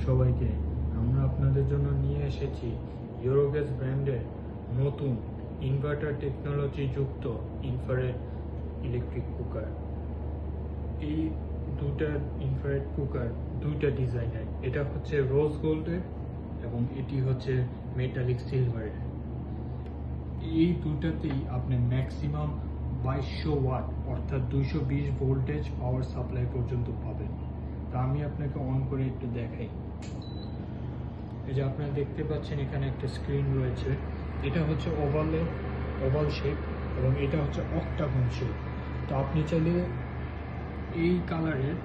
সবাইকে। আমরা আপনাদের জন্য নিয়ে এসেছি ইউরোগ্যাস ব্র্যান্ডের নতুন ইনভার্টার টেকনোলজি যুক্ত ইনফ্রারেড ইলেকট্রিক কুকার। এই দুটা ইনফ্রারেড কুকার দুইটা ডিজাইনের, এটা হচ্ছে রোজ গোল্ডের এবং এটি হচ্ছে মেটালিক সিলভারের। এই দুটাতেই আপনি ম্যাক্সিমাম 2200 ওয়াট অর্থাৎ 220 ভোল্টেজ পাওয়ার সাপ্লাই পর্যন্ত পাবেন। তা আমি আপনাকে অন করে একটু দেখাই। এই যে আপনারা দেখতে পাচ্ছেন এখানে একটা স্ক্রিন রয়েছে, এটা হচ্ছে ওভাল শেপ এবং এটা হচ্ছে অক্টাগন শেপ। তো আপনি চাইলে এই কালারের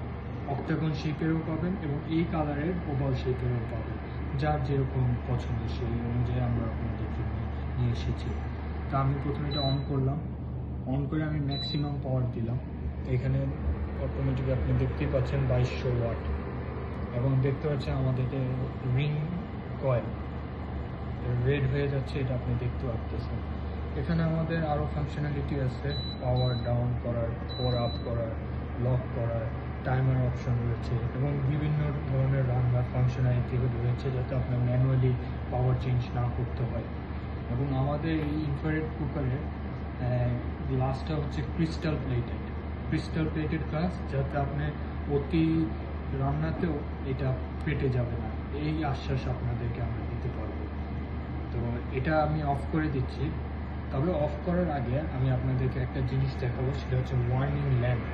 অক্টাগন শেপেরও পাবেন এবং এই কালারের ওভাল শেপেরও পাবেন, যার যেরকম পছন্দ সেই অনুযায়ী আমরা আপনাদের জন্য নিয়ে এসেছি। তা আমি প্রথমে এটা অন করলাম, অন করে আমি ম্যাক্সিমাম পাওয়ার দিলাম। এখানে অটোমেটিক আপনি দেখতেই পাচ্ছেন 2200 ওয়াট এবং দেখতে পাচ্ছেন আমাদের রিং কয়েল রেড হয়ে যাচ্ছে, এটা আপনি দেখতে পাচ্ছেন। এখানে আমাদের আরও ফাংশনালিটি আছে, পাওয়ার ডাউন করার, পাওয়ার আপ করার, লক করার, টাইমার অপশন রয়েছে এবং বিভিন্ন ধরনের রান্নার ফাংশনালিটি রয়েছে যাতে আপনার ম্যানুয়ালি পাওয়ার চেঞ্জ না করতে হয়। এবং আমাদের এই ইনফ্রারেড কুকারের গ্লাসটা হচ্ছে ক্রিস্টাল প্লেটেড গ্লাস, যাতে আপনি অতি রান্নাতেও এটা ফেটে যাবে না, এই আশ্বাস আপনাদেরকে আমরা দিতে পারবো। তো এটা আমি অফ করে দিচ্ছি। তবে অফ করার আগে আমি আপনাদেরকে একটা জিনিস দেখাবো, সেটা হচ্ছে ওয়ার্নিং ল্যাম্প।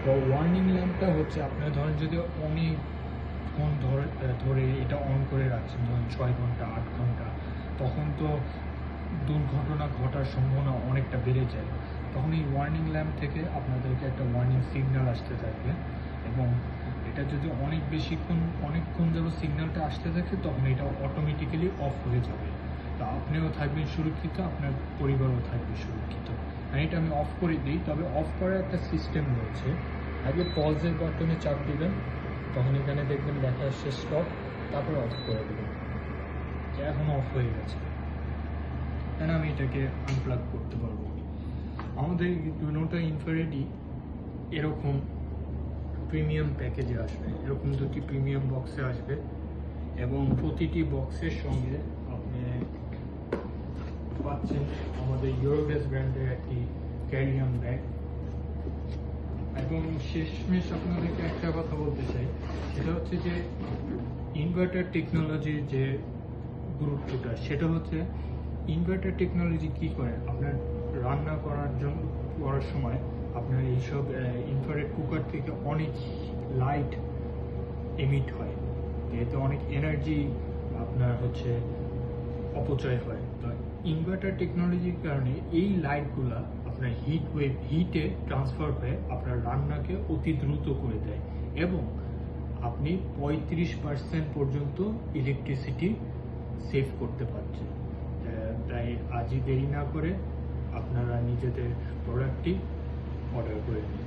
তো ওয়ার্নিং ল্যাম্পটা হচ্ছে আপনার ধরেন যদি অনেকক্ষণ ধরে এটা অন করে রাখছেন, ধরেন 6 ঘন্টা 8 ঘন্টা, তখন তো দুর্ঘটনা ঘটার সম্ভাবনা অনেকটা বেড়ে যায়। তখন এই ওয়ার্নিং ল্যাম্প থেকে আপনাদেরকে একটা ওয়ার্নিং সিগন্যাল আসতে থাকবে এবং এটা যদি অনেকক্ষণ যাবত সিগন্যালটা আসতে থাকে তখন এটা অটোমেটিক্যালি অফ হয়ে যাবে। তা আপনিও থাকবেন সুরক্ষিত, আপনার পরিবারও থাকবে সুরক্ষিত। আর এটা আমি অফ করে দিই। তবে অফ করার একটা সিস্টেম রয়েছে, আগে পজের বাটনে চাপ দিবেন, তখন এখানে দেখবেন লেখা আসছে স্টপ, তারপরে অফ করে দেবেন। এখন অফ হয়ে গেছে, কেন আমি এটাকে আনপ্লাগ করতে পারবো। আমাদের দুটো ইনফ্রারেডই এরকম প্রিমিয়াম প্যাকেজে আসবে, এরকম দুটি প্রিমিয়াম বক্সে আসবে এবং প্রতিটি বক্সের সঙ্গে আপনি পাচ্ছেন আমাদের ইউরোগ্যাস ব্র্যান্ডের একটি ক্যারিয়ান ব্যাগ। এবং শেষমেশ আপনাদেরকে একটা কথা বলতে চাই, সেটা হচ্ছে যে ইনভার্টার টেকনোলজির যে গুরুত্বটা, সেটা হচ্ছে ইনভার্টার টেকনোলজি কি করে, আপনার রান্না করার সময় আপনার এইসব ইনফ্রারেড কুকার থেকে অনেক লাইট এমিট হয়, এতে অনেক এনার্জি আপনার হচ্ছে অপচয় হয়। তো ইনভার্টার টেকনোলজির কারণে এই লাইটগুলা আপনার হিটে ট্রান্সফার হয়ে আপনার রান্নাকে অতি দ্রুত করে দেয় এবং আপনি 35% পর্যন্ত ইলেকট্রিসিটি সেভ করতে পারছেন। তাই আজই দেরি না করে আপনারা নিজেদের প্রোডাক্টটি অর্ডার করে নিন।